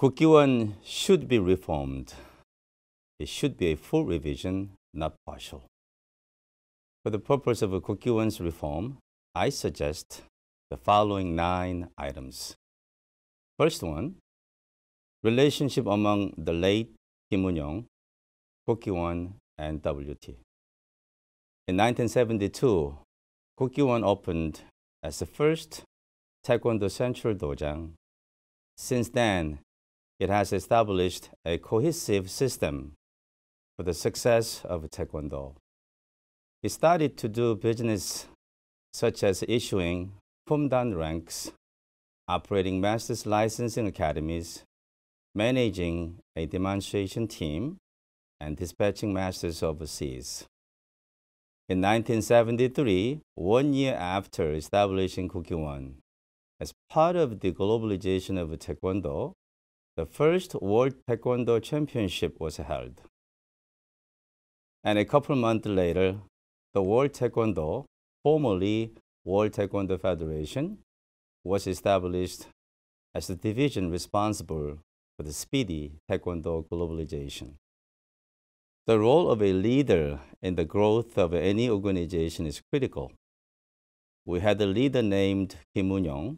Kukiwon should be reformed. It should be a full revision, not partial. For the purpose of a Kukiwon's reform, I suggest the following 9 items. First one, relationship among the late Kim Un Yong, Kukkiwon, and WT. In 1972, Kukkiwon opened as the first Taekwondo Central Dojang. Since then, it has established a cohesive system for the success of Taekwondo. It started to do business such as issuing Pumdan ranks, operating master's licensing academies, managing a demonstration team, and dispatching masters overseas. In 1973, 1 year after establishing Kukiwon, as part of the globalization of Taekwondo, the first World Taekwondo Championship was held. And a couple months later, the World Taekwondo, formerly World Taekwondo Federation, was established as the division responsible for the speedy Taekwondo globalization. The role of a leader in the growth of any organization is critical. We had a leader named Kim Un Yong,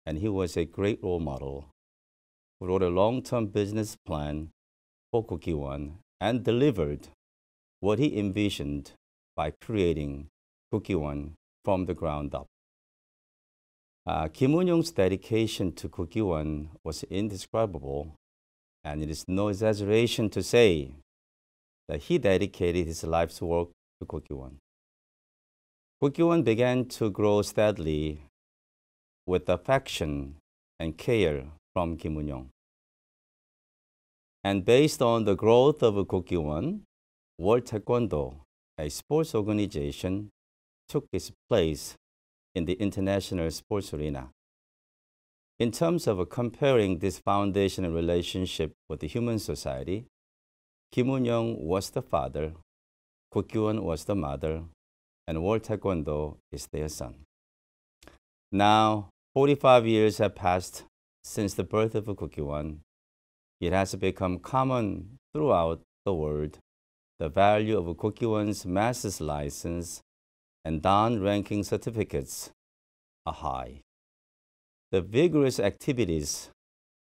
and he was a great role model who wrote a long-term business plan for Kukiwon and delivered what he envisioned by creating Kukiwon from the ground up. Kim Un Yong's dedication to Kukiwon was indescribable, and it is no exaggeration to say that he dedicated his life's work to Kukiwon. Kukiwon began to grow steadily with affection and care from Kim Un Yong. And based on the growth of Kukiwon, World Taekwondo, a sports organization, took its place in the international sports arena. In terms of comparing this foundational relationship with the human society, Kim Un Yong was the father, Kukiwon was the mother, and World Taekwondo is their son. Now, 45 years have passed since the birth of Kukiwon. It has become common throughout the world. The value of Kukiwon's master's license and Dan-ranking certificates are high. The vigorous activities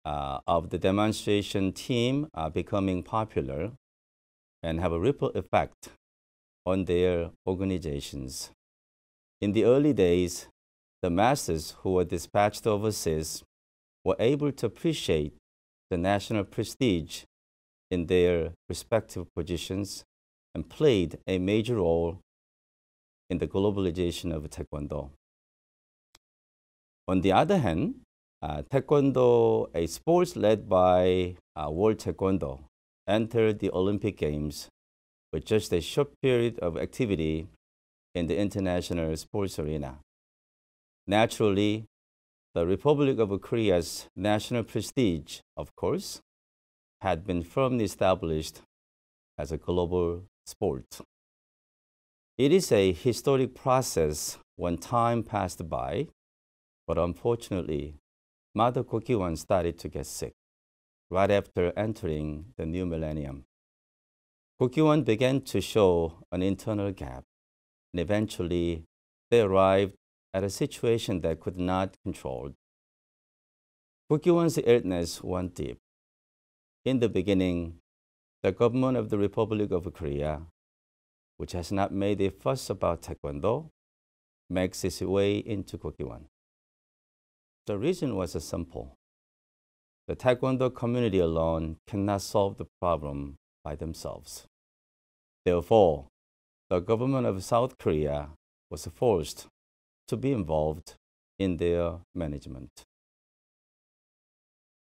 of the demonstration team are becoming popular and have a ripple effect on their organizations. In the early days, the masters who were dispatched overseas were able to appreciate the national prestige in their respective positions and played a major role in the globalization of Taekwondo. On the other hand, Taekwondo, a sport led by World Taekwondo, entered the Olympic Games with just a short period of activity in the international sports arena. Naturally, the Republic of Korea's national prestige, of course, had been firmly established as a global sport. It is a historic process when time passed by, but unfortunately, Mother Kukiwon started to get sick right after entering the new millennium. Kukiwon began to show an internal gap, and eventually they arrived at a situation that could not control. Kukiwon's illness went deep. In the beginning, the government of the Republic of Korea, which has not made a fuss about Taekwondo, makes its way into Kukiwon. The reason was simple. The Taekwondo community alone cannot solve the problem by themselves. Therefore, the government of South Korea was forced to be involved in their management.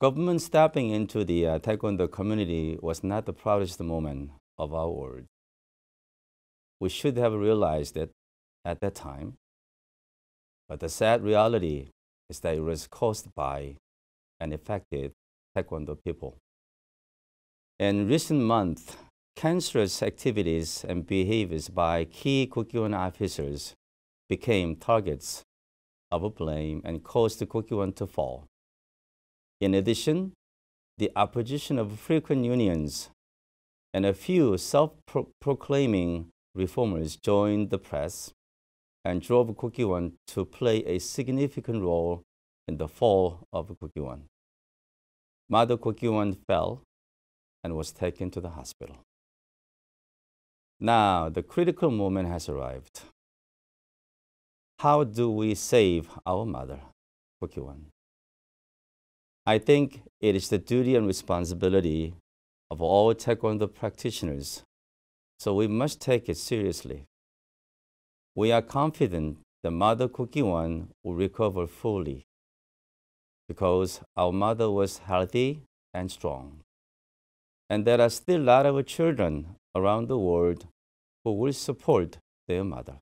Government stepping into the Taekwondo community was not the proudest moment of our world. We should have realized it at that time, but the sad reality is that it was caused by and affected Taekwondo people. In recent months, cancerous activities and behaviors by key Kukiwon officers became targets of blame and caused Kukiwon to fall. In addition, the opposition of frequent unions, and a few self-proclaiming reformers joined the press and drove Kukiwon to play a significant role in the fall of Kukiwon. Mother Kukiwon fell and was taken to the hospital. Now, the critical moment has arrived. How do we save our mother, Kukiwon? I think it is the duty and responsibility of all Taekwondo practitioners, so we must take it seriously. We are confident that Mother Kukiwon will recover fully because our mother was healthy and strong. And there are still a lot of children around the world who will support their mother.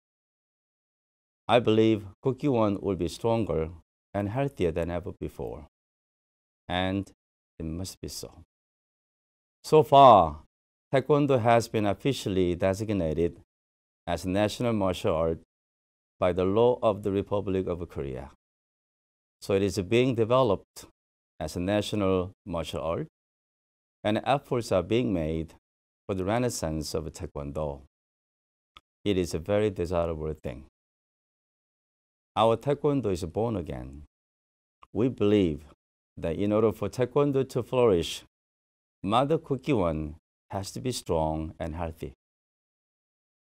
I believe Kukiwon will be stronger and healthier than ever before. And it must be so. So far, Taekwondo has been officially designated as national martial art by the law of the Republic of Korea. So it is being developed as a national martial art, and efforts are being made for the renaissance of Taekwondo. It is a very desirable thing. Our Taekwondo is born again. We believe that in order for Taekwondo to flourish, Mother Kukiwon has to be strong and healthy.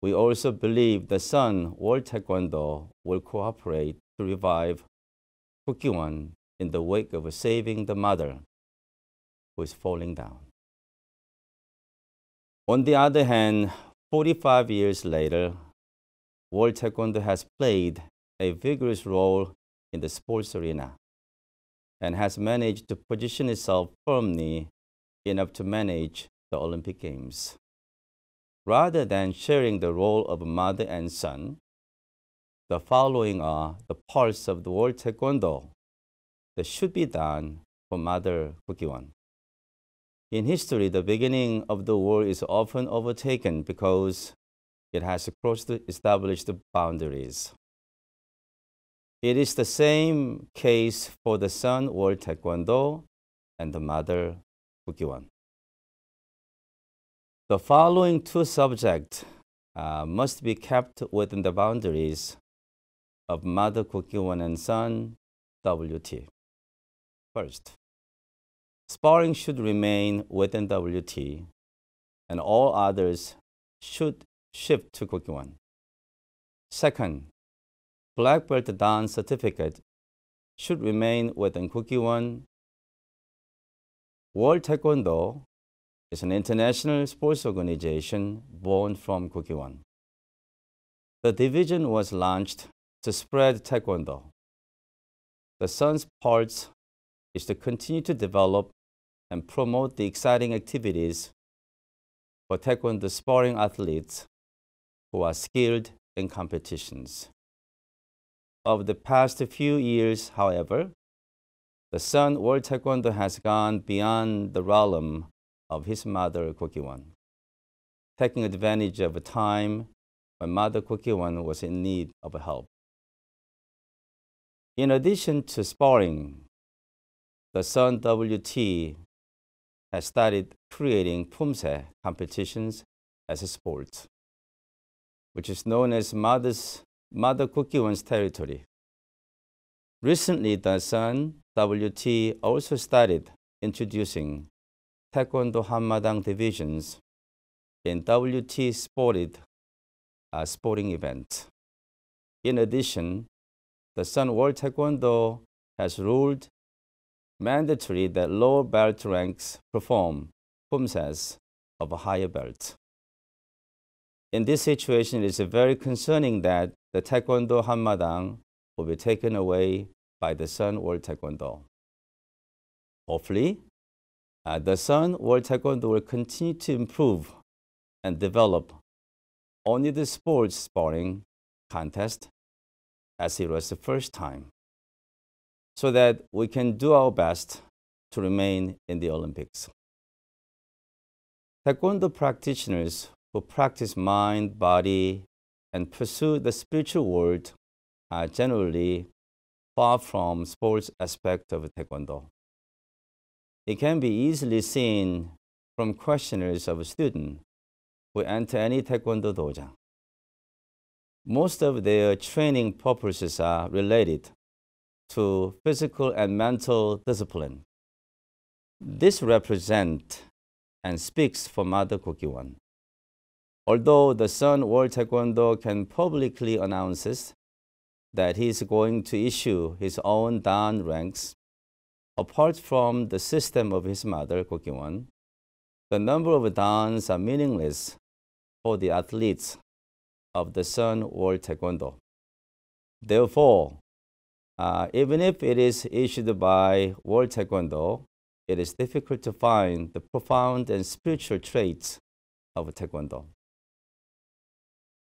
We also believe the Son World Taekwondo will cooperate to revive Kukiwon in the wake of saving the mother who is falling down. On the other hand, 45 years later, World Taekwondo has played a vigorous role in the sports arena and has managed to position itself firmly enough to manage the Olympic Games. Rather than sharing the role of mother and son, the following are the parts of the World Taekwondo that should be done for Mother Kukiwon. In history, the beginning of the war is often overtaken because it has crossed the established boundaries. It is the same case for the Son World Taekwondo and the Mother Kukiwon. The following two subjects must be kept within the boundaries of Mother Kukiwon and Son WT. First, sparring should remain within WT, and all others should shift to Kukiwon. Second, Black Belt Dan certificate should remain within Kukiwon. World Taekwondo is an international sports organization born from Kukiwon. The division was launched to spread Taekwondo. The Son's part is to continue to develop and promote the exciting activities for Taekwondo sparring athletes who are skilled in competitions. Over the past few years, however, the Son World Taekwondo has gone beyond the realm of his mother Kukiwon, taking advantage of a time when Mother Kukiwon was in need of help. In addition to sparring, the Son WT has started creating Pumse competitions as a sport, which is known as Mother Kukiwon's territory. Recently, the Son WT also started introducing Taekwondo Hanmadang divisions in WT sporting events. In addition, the Son World Taekwondo has ruled mandatory that lower belt ranks perform Pumses of a higher belt. In this situation, it is very concerning that the Taekwondo Hanmadang will be taken away by the Son World Taekwondo. Hopefully, the Son World Taekwondo will continue to improve and develop only the sports sparring contest as it was the first time, so that we can do our best to remain in the Olympics. Taekwondo practitioners who practice mind, body, and pursue the spiritual world are generally far from sports aspect of Taekwondo. It can be easily seen from questionnaires of a student who enter any Taekwondo dojo. Most of their training purposes are related to physical and mental discipline. This represents and speaks for Mother Kukiwon. Although the Sun World Taekwondo can publicly announce that he is going to issue his own Dan ranks, apart from the system of his mother, Kukiwon, the number of Dans are meaningless for the athletes of the Sun World Taekwondo. Therefore, even if it is issued by World Taekwondo, it is difficult to find the profound and spiritual traits of Taekwondo.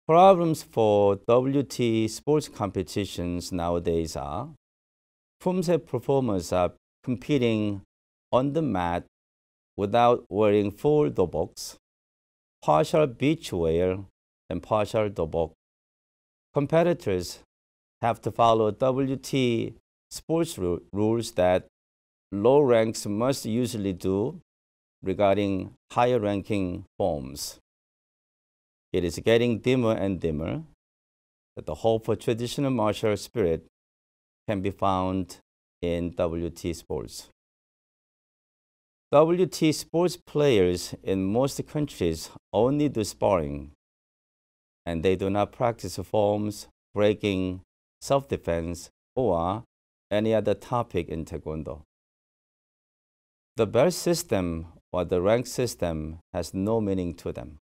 Problems for WT sports competitions nowadays are Pumse performers are competing on the mat without wearing full doboks, partial beach wear, and partial dobok. Competitors have to follow WT sports rules that low ranks must usually do regarding higher ranking forms. It is getting dimmer and dimmer that the hope for traditional martial spirit can be found in WT sports. WT sports players in most countries only do sparring, and they do not practice forms, breaking, self-defense, or any other topic in Taekwondo. The belt system or the rank system has no meaning to them.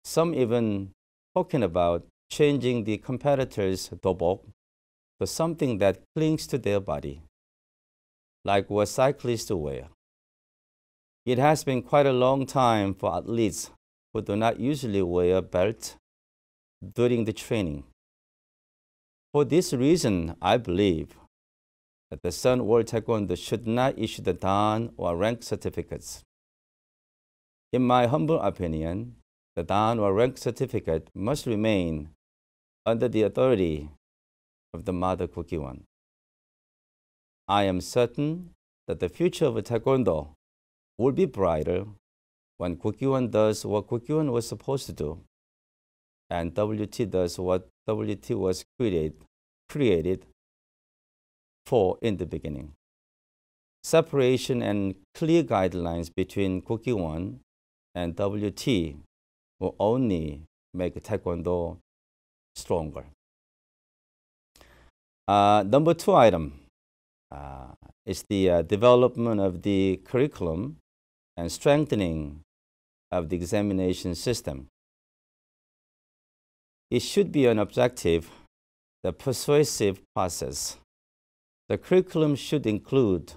Some even talking about changing the competitor's dobok to something that clings to their body, like what cyclists wear. It has been quite a long time for athletes who do not usually wear a belt during the training. For this reason, I believe that the Sun World Taekwondo should not issue the Dan or rank certificates. In my humble opinion, the Dan or rank certificate must remain under the authority of the Mother Kukiwon. I am certain that the future of Taekwondo will be brighter when Kukiwon does what Kukiwon was supposed to do, and WT does what WT was created for in the beginning. Separation and clear guidelines between Kukiwon and WT will only make Taekwondo stronger. Number 2 item is the development of the curriculum and strengthening of the examination system. It should be an objective, the persuasive process. The curriculum should include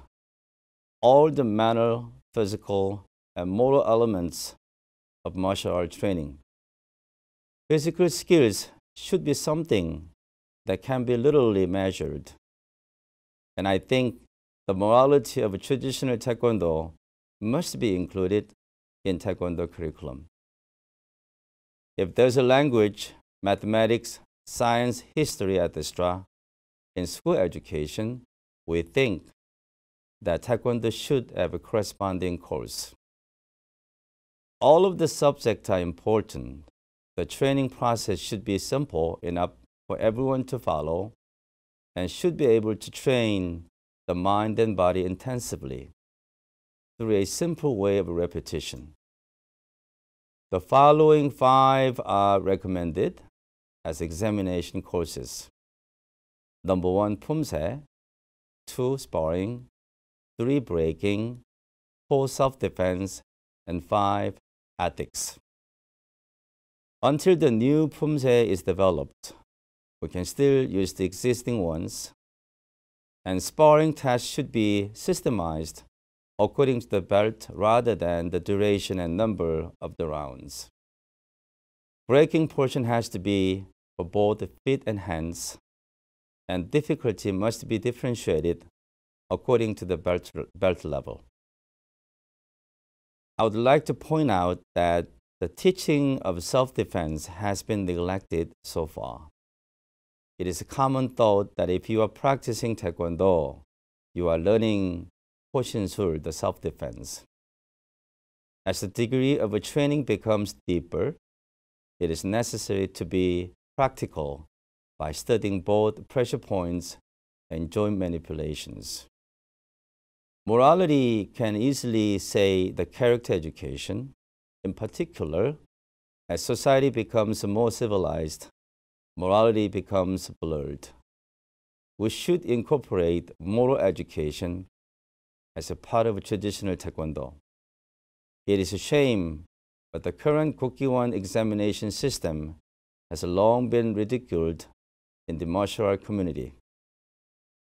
all the mental, physical, and moral elements of martial art training. Physical skills should be something that can be literally measured. And I think the morality of traditional Taekwondo must be included in Taekwondo curriculum. If there's a language, mathematics, science, history, etc., in school education, we think that Taekwondo should have a corresponding course. All of the subjects are important. The training process should be simple enough for everyone to follow and should be able to train the mind and body intensively through a simple way of repetition. The following 5 are recommended as examination courses. Number 1, Pumse, 2, sparring, 3, breaking, 4, self-defense, and 5, ethics. Until the new Pumse is developed, we can still use the existing ones, and sparring tests should be systemized according to the belt rather than the duration and number of the rounds. Breaking portion has to be for both the feet and hands, and difficulty must be differentiated according to the belt level. I would like to point out that the teaching of self-defense has been neglected so far. It is a common thought that if you are practicing Taekwondo, you are learning 호신술, the self-defense. As the degree of a training becomes deeper, it is necessary to be practical by studying both pressure points and joint manipulations. Morality can easily say the character education. In particular, as society becomes more civilized, morality becomes blurred. We should incorporate moral education as a part of traditional Taekwondo. It is a shame, but the current Kukiwon examination system has long been ridiculed in the martial art community.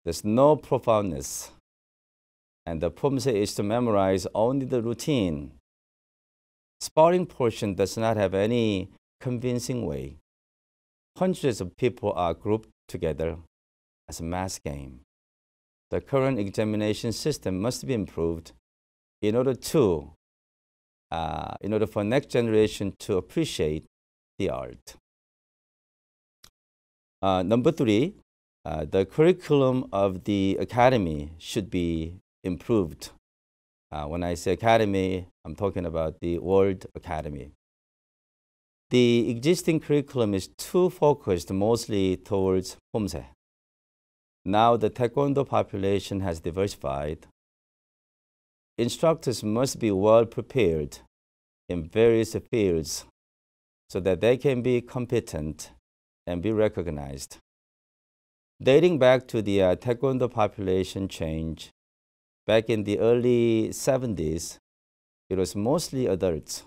There's no profoundness, and the pumse is to memorize only the routine. Sparring portion does not have any convincing way. Hundreds of people are grouped together as a mass game. The current examination system must be improved in order for next generation to appreciate the art. Number 3, the curriculum of the academy should be improved. When I say academy, I'm talking about the World Academy. The existing curriculum is too focused mostly towards Pomse. Now the Taekwondo population has diversified. Instructors must be well prepared in various fields so that they can be competent and be recognized. Dating back to the Taekwondo population change, back in the early 70s, it was mostly adults.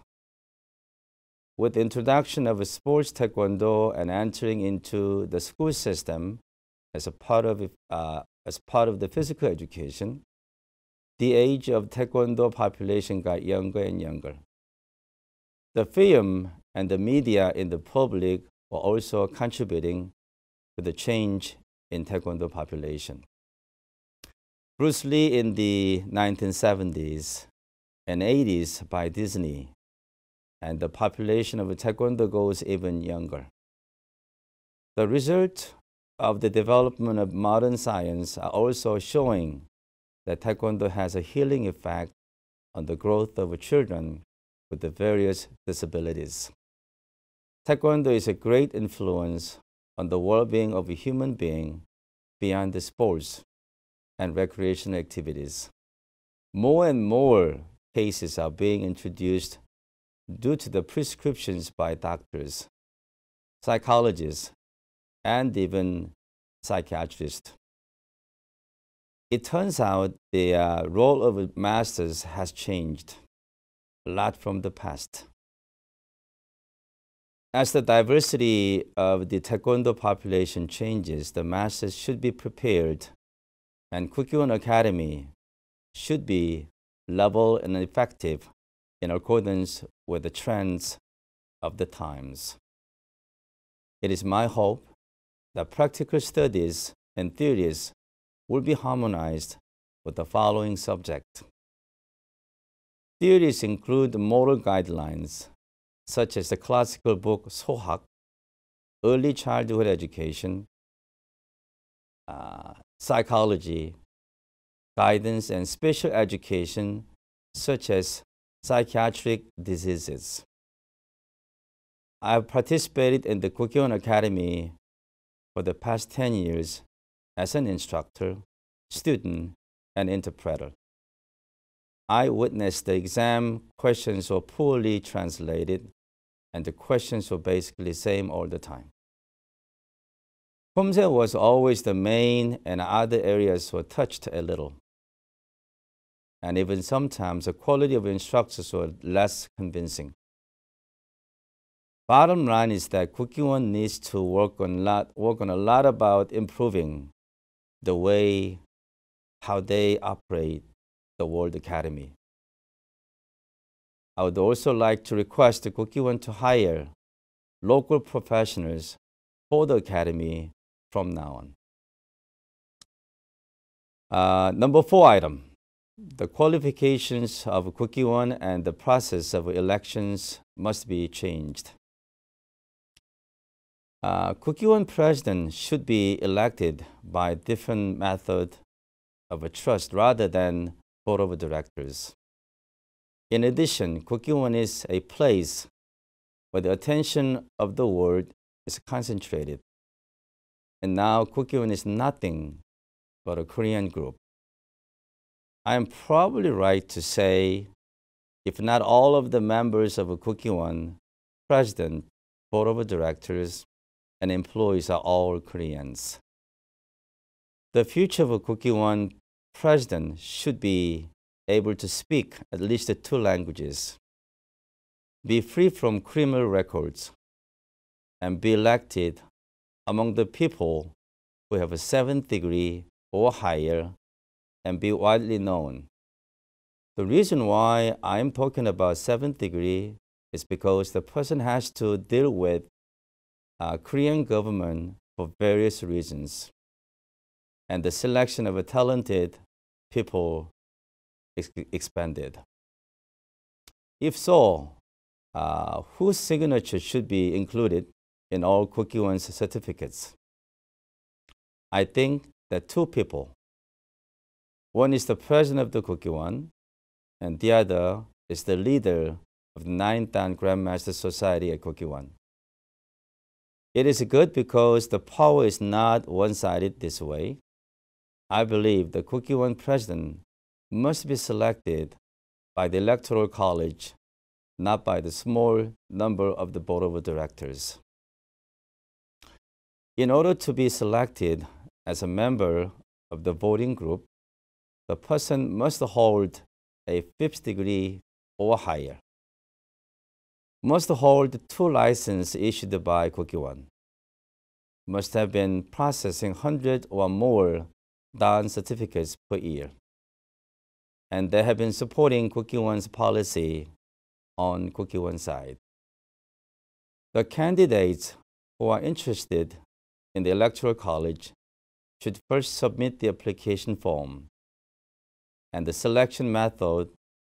With the introduction of sports Taekwondo and entering into the school system as part of the physical education, the age of Taekwondo population got younger and younger. The film and the media in the public were also contributing to the change in Taekwondo population. Bruce Lee in the 1970s and 80s by Disney, and the population of Taekwondo goes even younger. The result of the development of modern science are also showing that Taekwondo has a healing effect on the growth of children with the various disabilities. Taekwondo is a great influence on the well-being of a human being beyond the sports and recreational activities. More and more cases are being introduced due to the prescriptions by doctors, psychologists, and even psychiatrists. It turns out the role of masters has changed a lot from the past. As the diversity of the Taekwondo population changes, the masters should be prepared, and Kukiwon Academy should be level and effective in accordance with the trends of the times. It is my hope that practical studies and theories will be harmonized with the following subject. Theories include moral guidelines, such as the classical book Sohak, early childhood education, psychology, guidance, and special education, such as psychiatric diseases. I have participated in the Kukiwon Academy for the past 10 years as an instructor, student, and interpreter. I witnessed the exam questions were poorly translated, and the questions were basically the same all the time. Pomse was always the main, and other areas were touched a little. And even sometimes the quality of instructors were less convincing. Bottom line is that Kukiwon needs to work on a lot about improving the way how they operate the World Academy. I would also like to request the Kukiwon to hire local professionals for the academy from now on. Number 4 item, the qualifications of Kukiwon and the process of elections must be changed. Kukiwon president should be elected by a different method of a trust rather than board of directors. In addition, Kukiwon is a place where the attention of the world is concentrated. And now Kukiwon is nothing but a Korean group. I am probably right to say, if not all of the members of Kukiwon, president, board of directors, and employees are all Koreans. The future of a Kukiwon president should be able to speak at least 2 languages, be free from criminal records, and be elected among the people who have a 7th degree or higher and be widely known. The reason why I'm talking about 7th degree is because the person has to deal with Korean government for various reasons, and the selection of talented people is expanded. If so, whose signature should be included in all Kukiwon's certificates? I think that 2 people. One is the president of the Kukiwon, and the other is the leader of the 9th Dan Grandmaster Society at Kukiwon. It is good because the power is not one-sided this way. I believe the Kukiwon president must be selected by the Electoral College, not by the small number of the board of directors. In order to be selected as a member of the voting group, the person must hold a 5th degree or higher, must hold 2 licenses issued by Kukiwon, must have been processing 100 or more Dan certificates per year, and they have been supporting Kukiwon's policy on Kukiwon side. The candidates who are interested in the Electoral College should first submit the application form, and the selection method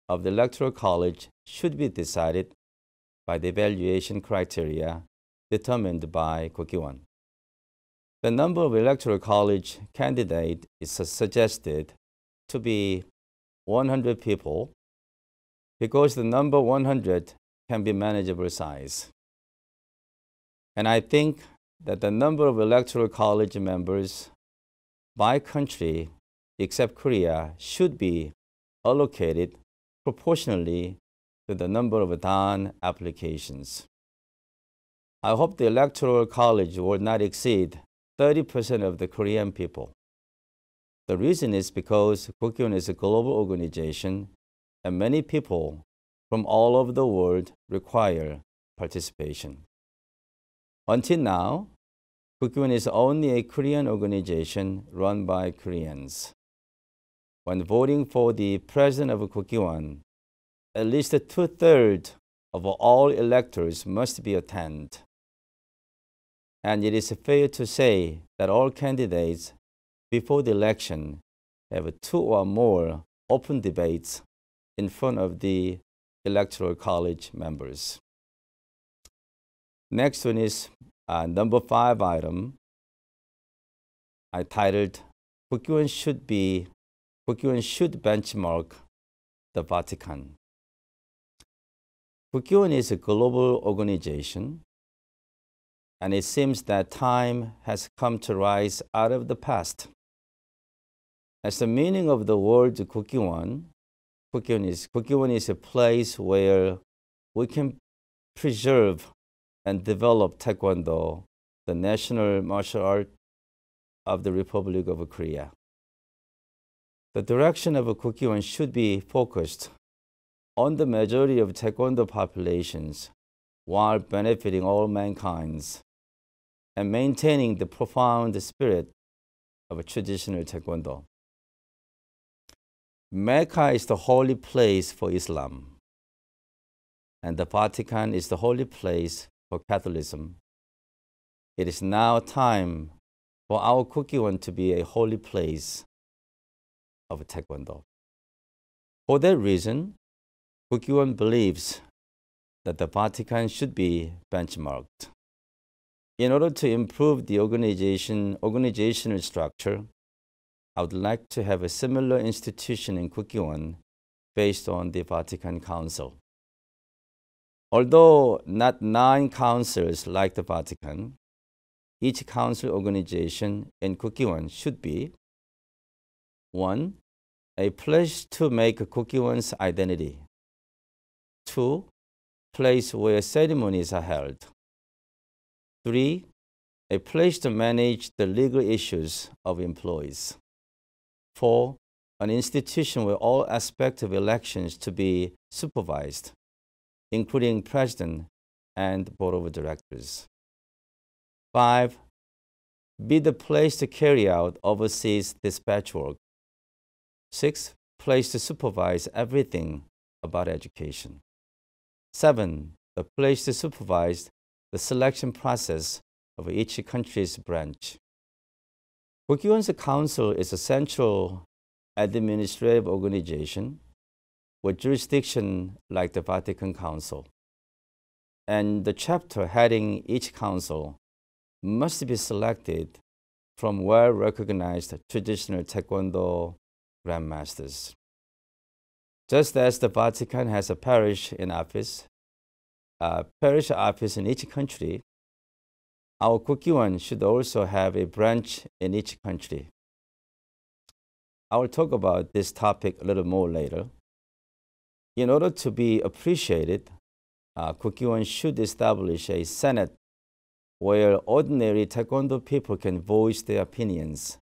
of the Electoral College should be decided by the evaluation criteria determined by Kukiwon. The number of Electoral College candidates is suggested to be 100 people because the number 100 can be manageable size. And I think that the number of Electoral College members by country, except Korea, should be allocated proportionally to the number of Dan applications. I hope the Electoral College will not exceed 30% of the Korean people. The reason is because Kukiwon is a global organization and many people from all over the world require participation. Until now, Kukiwon is only a Korean organization run by Koreans. When voting for the president of Kukiwon, at least 2/3 of all electors must be attend. And it is fair to say that all candidates before the election have 2 or more open debates in front of the Electoral College members. Next one is number 5 item. I titled Kukiwon should benchmark the Vatican. Kukiwon is a global organization, and it seems that time has come to rise out of the past. As the meaning of the word Kukiwon is a place where we can preserve and develop Taekwondo, the national martial art of the Republic of Korea. The direction of Kukiwon should be focused on the majority of Taekwondo populations while benefiting all mankind and maintaining the profound spirit of traditional Taekwondo. Mecca is the holy place for Islam, and the Vatican is the holy place for Catholicism. It is now time for our Kukiwon to be a holy place of Taekwondo. For that reason, Kukiwon believes that the Vatican should be benchmarked. In order to improve the organizational structure I would like to have a similar institution in Kukkiwon based on the Vatican Council. Although not 9 councils like the Vatican, each council organization in Kukkiwon should be 1. A place to make Kukkiwon's identity. 2. Place where ceremonies are held. 3. A place to manage the legal issues of employees. 4. An institution where all aspects of elections to be supervised, including president and board of directors. 5. Be the place to carry out overseas dispatch work. 6. Place to supervise everything about education. 7. A place to supervise the selection process of each country's branch. Kukkiwon's council is a central administrative organization with jurisdiction like the Vatican Council, and the chapter heading each council must be selected from well-recognized traditional Taekwondo grandmasters. Just as the Vatican has a parish office in each country, our Kukkiwon should also have a branch in each country. I will talk about this topic a little more later. In order to be appreciated, Kukkiwon should establish a senate where ordinary Taekwondo people can voice their opinions,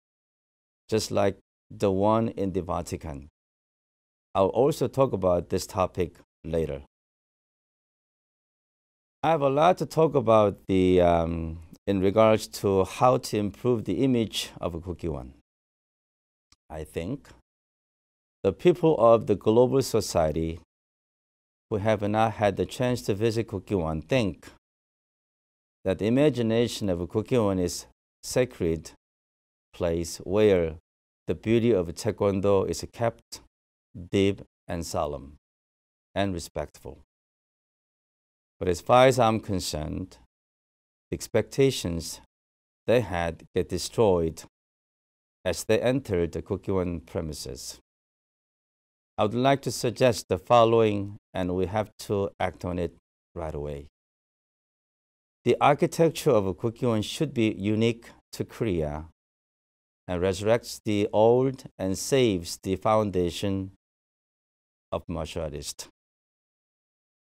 just like the one in the Vatican. I'll also talk about this topic later. I have a lot to talk about in regards to how to improve the image of Kukkiwon. I think the people of the global society who have not had the chance to visit Kukkiwon think that the imagination of Kukkiwon is a sacred place where the beauty of Taekwondo is kept deep and solemn and respectful. But as far as I'm concerned, the expectations they had get destroyed as they entered the Kukkiwon premises. I would like to suggest the following, and we have to act on it right away. The architecture of Kukkiwon should be unique to Korea and resurrects the old and saves the foundation of martial artists.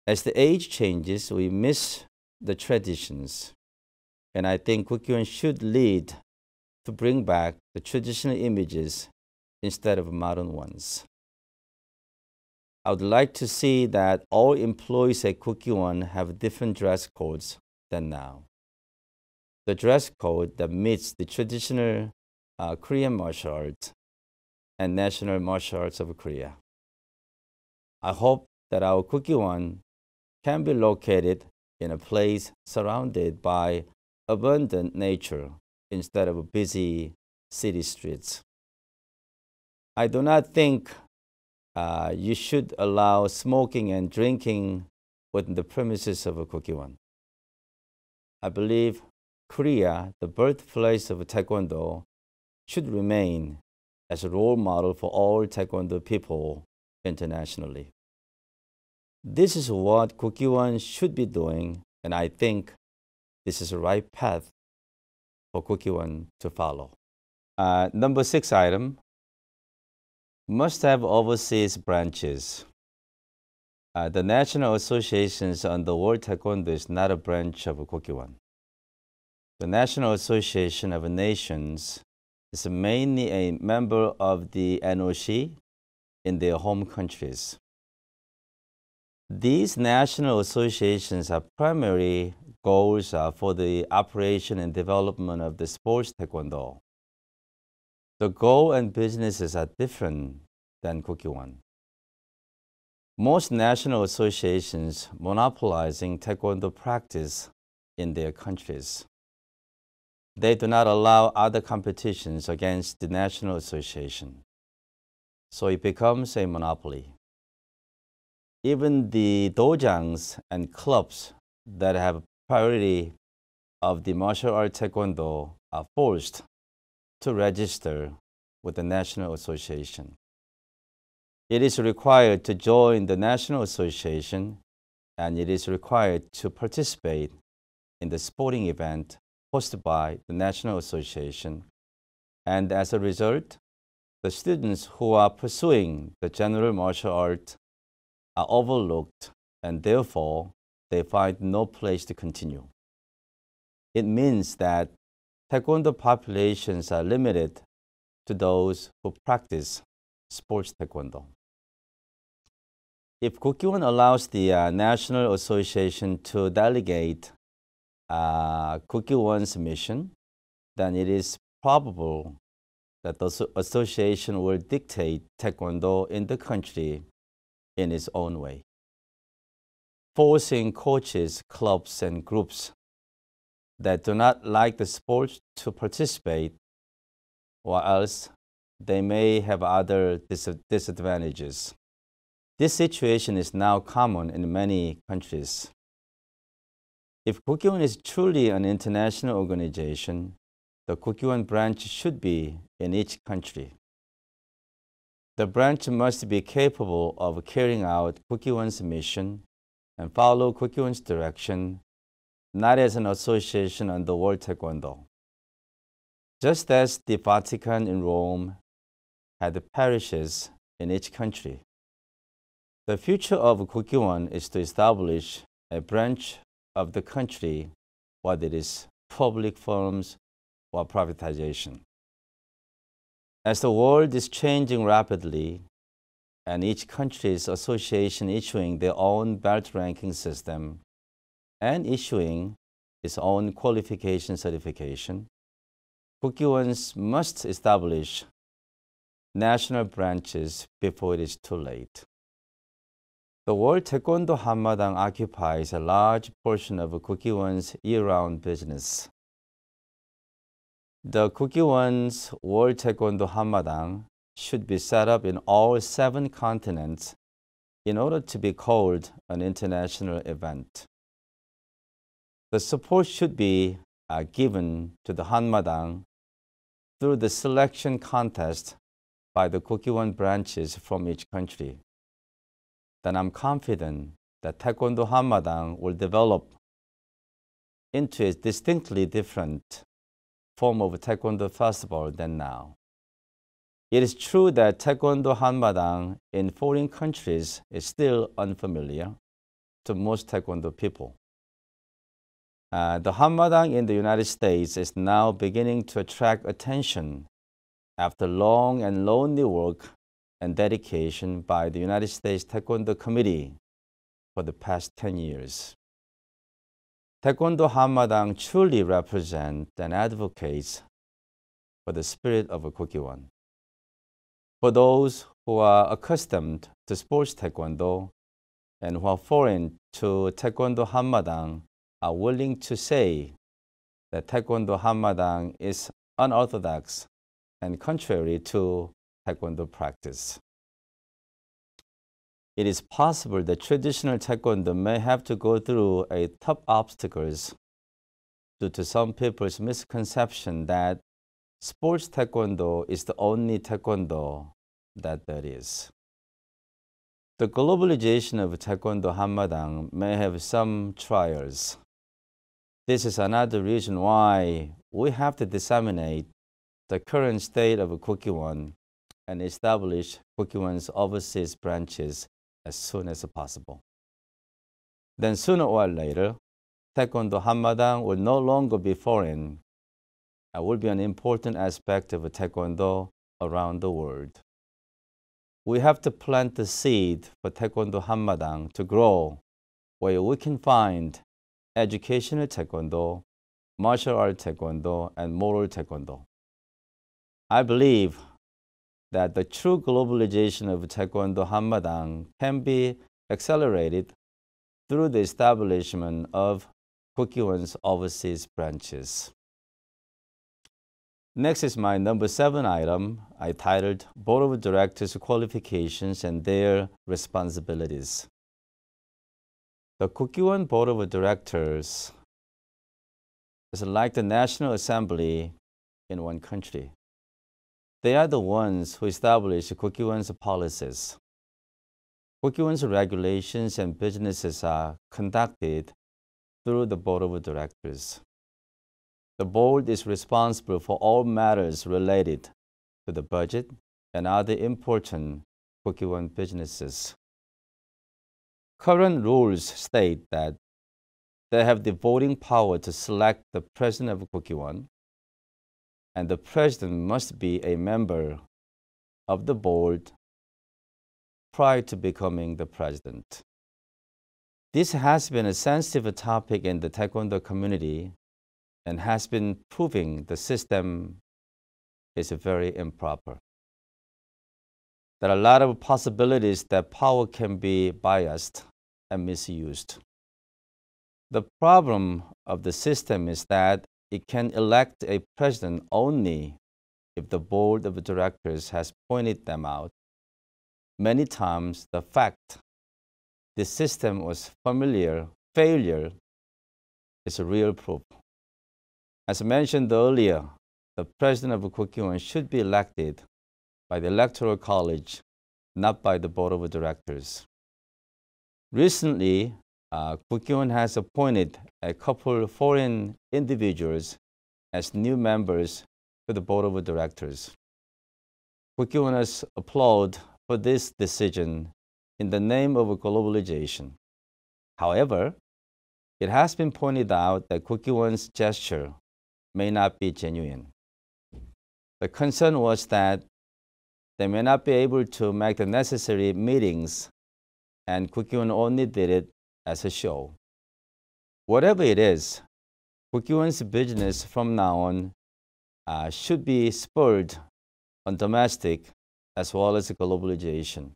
As the age changes, we miss the traditions, and I think Kukkiwon should lead to bring back the traditional images instead of modern ones. I would like to see that all employees at Kukkiwon have different dress codes than now. The dress code that meets the traditional Korean martial arts and national martial arts of Korea. I hope that our Kukkiwon can be located in a place surrounded by abundant nature instead of busy city streets. I do not think you should allow smoking and drinking within the premises of a Kukkiwon. I believe Korea, the birthplace of Taekwondo, should remain as a role model for all Taekwondo people internationally. This is what Kukkiwon should be doing, and I think this is the right path for Kukkiwon to follow. Number 6 item, must have overseas branches. The national associations on the World Taekwondo is not a branch of Kukkiwon. The National Association of Nations is mainly a member of the NOC in their home countries. These national associations have primary goals for the operation and development of the sports Taekwondo. The goal and businesses are different than Kukkiwon. Most national associations monopolizing Taekwondo practice in their countries. They do not allow other competitions against the national association, so it becomes a monopoly. Even the dojangs and clubs that have priority of the martial art Taekwondo are forced to register with the National Association. It is required to join the National Association, and it is required to participate in the sporting event hosted by the National Association. And as a result, the students who are pursuing the general martial art are overlooked, and therefore they find no place to continue. It means that Taekwondo populations are limited to those who practice sports Taekwondo. If Kukiwon allows the National Association to delegate Kukiwon's mission, then it is probable that the association will dictate Taekwondo in the country in its own way, forcing coaches, clubs, and groups that do not like the sport to participate, or else they may have other disadvantages. This situation is now common in many countries. If Kukiwon is truly an international organization, the Kukiwon branch should be in each country. The branch must be capable of carrying out Kukiwon's mission and follow Kukiwon's direction, not as an association under World Taekwondo. Just as the Vatican in Rome had parishes in each country, the future of Kukiwon is to establish a branch of the country, whether it is public firms or privatization. As the world is changing rapidly, and each country's association issuing their own belt ranking system and issuing its own qualification certification, Kukiwons must establish national branches before it is too late. The World Taekwondo Hanmadang occupies a large portion of Kukiwon's year-round business. The Kukiwon's World Taekwondo Hanmadang should be set up in all 7 continents in order to be called an international event. The support should be given to the Hanmadang through the selection contest by the Kukiwon branches from each country. Then I'm confident that Taekwondo Hanmadang will develop into a distinctly different form of Taekwondo festival than now. It is true that Taekwondo Hanmadang in foreign countries is still unfamiliar to most Taekwondo people. The Hanmadang in the United States is now beginning to attract attention after long and lonely work and dedication by the United States Taekwondo Committee for the past 10 years. Taekwondo Hanmadang truly represents and advocates for the spirit of a Kukiwon. For those who are accustomed to sports Taekwondo and who are foreign to Taekwondo Hanmadang are willing to say that Taekwondo Hanmadang is unorthodox and contrary to Taekwondo practice. It is possible that traditional Taekwondo may have to go through tough obstacles due to some people's misconception that sports Taekwondo is the only Taekwondo that there is. The globalization of Taekwondo Hanmadang may have some trials. This is another reason why we have to disseminate the current state of Kukiwon and establish Kukiwon's overseas branches as soon as possible. Then sooner or later, Taekwondo Hanmadang will no longer be foreign and will be an important aspect of Taekwondo around the world. We have to plant the seed for Taekwondo Hanmadang to grow, where we can find educational Taekwondo, martial art Taekwondo, and moral Taekwondo. I believe that the true globalization of Taekwondo Hanmadang can be accelerated through the establishment of Kukiwon's overseas branches. Next is my number 7 item I titled Board of Directors Qualifications and Their Responsibilities. The Kukiwon Board of Directors is like the National Assembly in one country. They are the ones who establish Kukkiwon's policies. Kukkiwon's regulations and businesses are conducted through the Board of Directors. The board is responsible for all matters related to the budget and other important Kukkiwon businesses. Current rules state that they have the voting power to select the president of Kukkiwon, and the president must be a member of the board prior to becoming the president. This has been a sensitive topic in the Taekwondo community and has been proving the system is very improper. There are a lot of possibilities that power can be biased and misused. The problem of the system is that it can elect a president only if the board of directors has pointed them out. Many times, the fact the system was failure is a real proof. As mentioned earlier, the president of Kukkiwon should be elected by the Electoral College, not by the Board of Directors. Recently, Kukkiwon has appointed a couple of foreign individuals as new members to the Board of Directors. Kukkiwoners applaud for this decision in the name of globalization. However, it has been pointed out that Kukkiwon's gesture may not be genuine. The concern was that they may not be able to make the necessary meetings, and Kukkiwon only did it as a show. Whatever it is, Kukkiwon's business from now on should be spurred on domestic as well as globalization.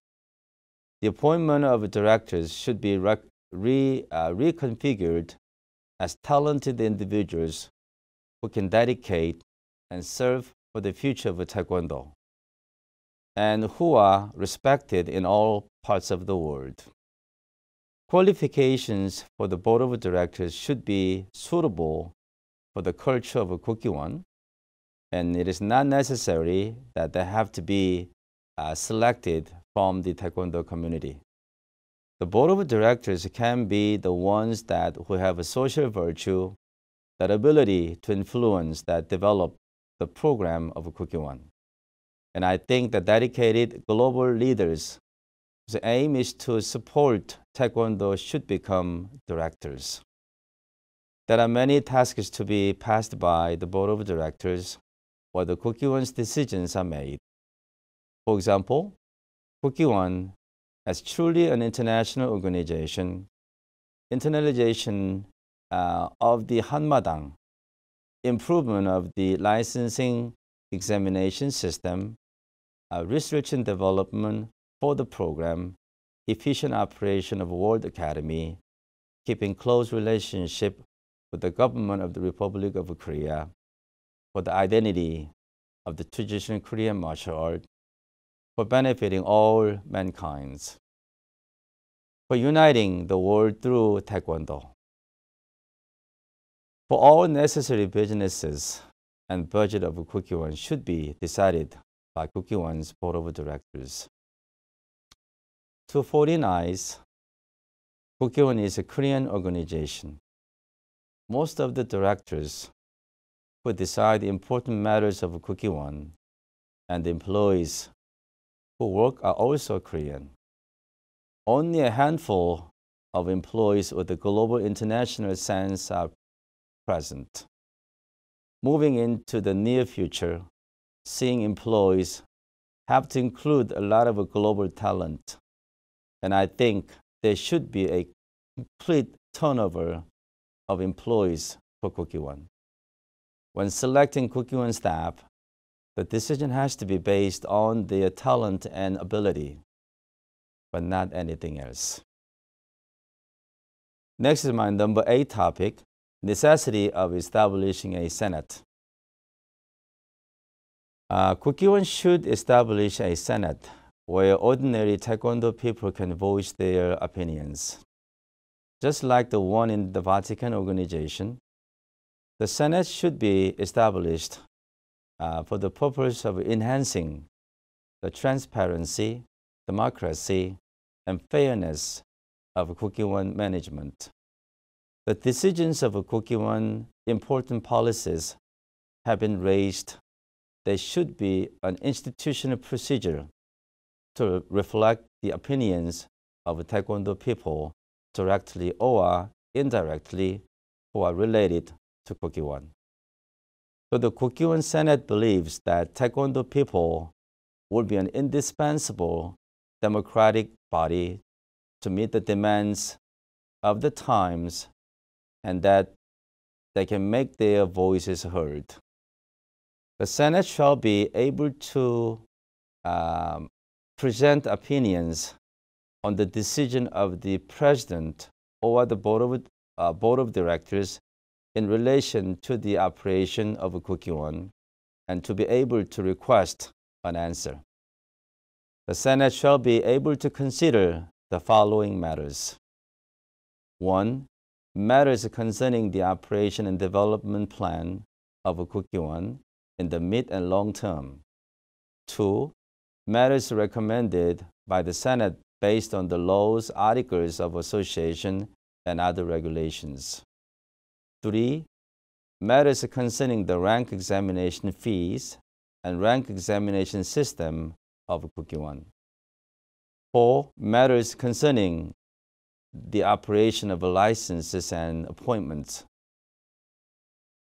The appointment of directors should be reconfigured as talented individuals who can dedicate and serve for the future of Taekwondo, and who are respected in all parts of the world. Qualifications for the Board of Directors should be suitable for the culture of Kukkiwon, and it is not necessary that they have to be selected from the Taekwondo community. The Board of Directors can be the ones who have a social virtue, that ability to influence, that develop the program of Kukkiwon. And I think that dedicated global leaders whose aim is to support Taekwondo should become directors. There are many tasks to be passed by the Board of Directors while the Kukkiwon's decisions are made. For example, Kukkiwon, as truly an international organization, internalization of the Hanmadang, improvement of the licensing examination system, research and development for the program, efficient operation of World Academy, keeping close relationship with the government of the Republic of Korea, for the identity of the traditional Korean martial art, for benefiting all mankind, for uniting the world through Taekwondo. For all necessary businesses and budget of Kukkiwon should be decided by Kukkiwon's Board of Directors. To foreign eyes, Kukkiwon is a Korean organization. Most of the directors who decide important matters of Kukkiwon and the employees who work are also Korean. Only a handful of employees with a global international sense are present. Moving into the near future, seeing employees have to include a lot of global talent. And I think there should be a complete turnover of employees for Kukkiwon. When selecting Kukkiwon staff, the decision has to be based on their talent and ability, but not anything else. Next is my number 8 topic, necessity of establishing a Senate. Kukkiwon should establish a Senate where ordinary Taekwondo people can voice their opinions. Just like the one in the Vatican organization, the Senate should be established for the purpose of enhancing the transparency, democracy, and fairness of Kukiwon management. The decisions of Kukiwon important policies have been raised. There should be an institutional procedure to reflect the opinions of Taekwondo people directly or indirectly who are related to Kukiwon. So the Kukiwon Senate believes that Taekwondo people will be an indispensable democratic body to meet the demands of the times and that they can make their voices heard. The Senate shall be able to present opinions on the decision of the President or the Board of Directors in relation to the operation of Kukiwon and to be able to request an answer. The Senate shall be able to consider the following matters. 1. Matters concerning the operation and development plan of Kukiwon in the mid and long term. 2. Matters recommended by the Senate based on the laws, articles of association, and other regulations. 3. Matters concerning the rank examination fees and rank examination system of Kukiwon. 4. Matters concerning the operation of licenses and appointments.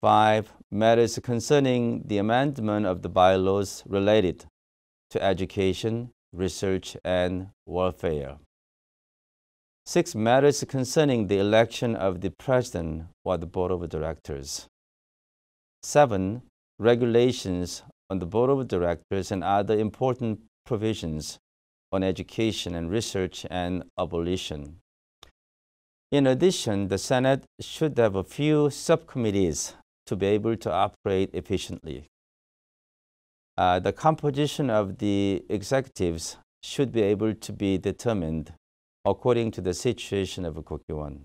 5. Matters concerning the amendment of the bylaws related to education, research, and welfare. 6. Matters concerning the election of the President or the Board of Directors. 7. Regulations on the Board of Directors and other important provisions on education and research and abolition. In addition, the Senate should have a few subcommittees to be able to operate efficiently. The composition of the executives should be able to be determined according to the situation of a Kukiwon.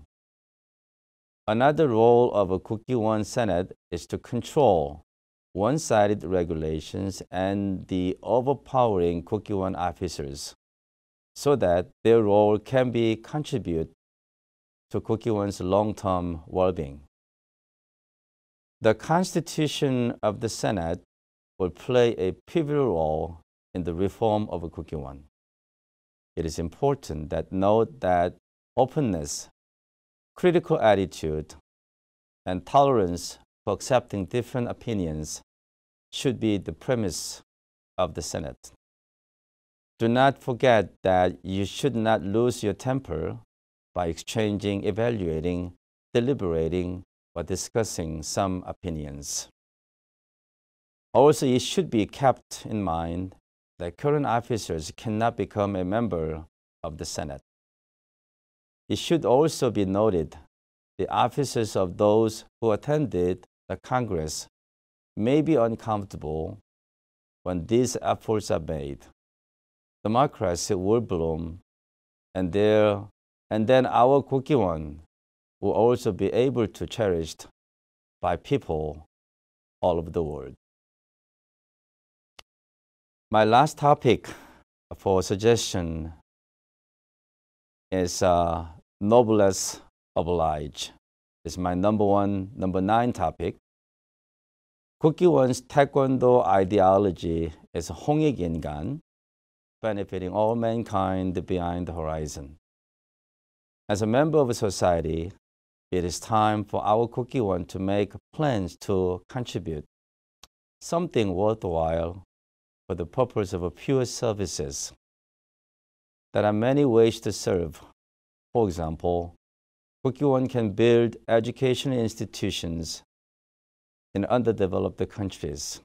Another role of a Kukiwon Senate is to control one-sided regulations and the overpowering Kukiwon officers so that their role can be contribute to Kukiwon's long-term well-being. The Constitution of the Senate will play a pivotal role in the reform of Kukiwon. It is important that note that openness, critical attitude, and tolerance for accepting different opinions should be the premise of the Senate. Do not forget that you should not lose your temper by exchanging, evaluating, deliberating, or discussing some opinions. Also, it should be kept in mind that current officers cannot become a member of the Senate. It should also be noted the officers of those who attended the Congress may be uncomfortable when these efforts are made. Democracy will bloom, and then our Kukiwon will also be able to cherished by people all over the world. My last topic for suggestion is noblesse oblige. It's my number 9 topic. Kukiwon's Taekwondo ideology is 홍익 인간, benefiting all mankind beyond the horizon. As a member of society, it is time for our Kukiwon to make plans to contribute something worthwhile for the purpose of pure services. There are many ways to serve. For example, Kukiwon can build educational institutions in underdeveloped countries.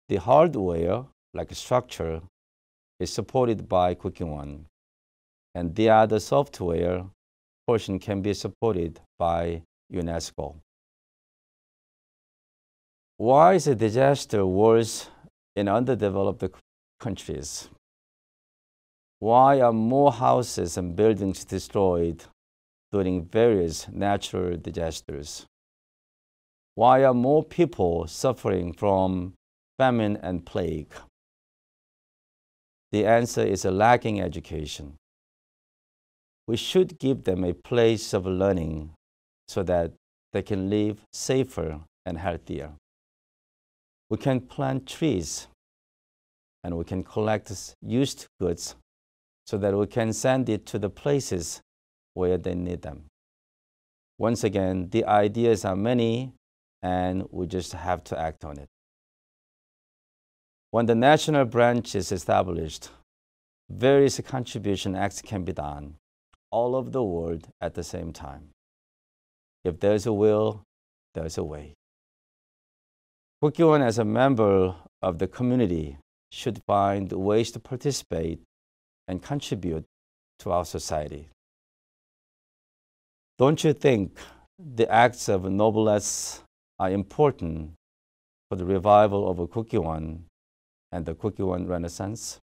The hardware, like structure, is supported by Kukiwon, and the other software portion can be supported by UNESCO. Why is a disaster worse in underdeveloped countries? Why are more houses and buildings destroyed during various natural disasters? Why are more people suffering from famine, and plague? The answer is a lacking education. We should give them a place of learning so that they can live safer and healthier. We can plant trees and we can collect used goods so that we can send it to the places where they need them. Once again, the ideas are many and we just have to act on it. When the national branch is established, various contribution acts can be done all over the world at the same time. If there's a will, there's a way. Kukiwon, as a member of the community, should find ways to participate and contribute to our society. Don't you think the acts of noblesse are important for the revival of Kukiwon and the Kukiwon Renaissance?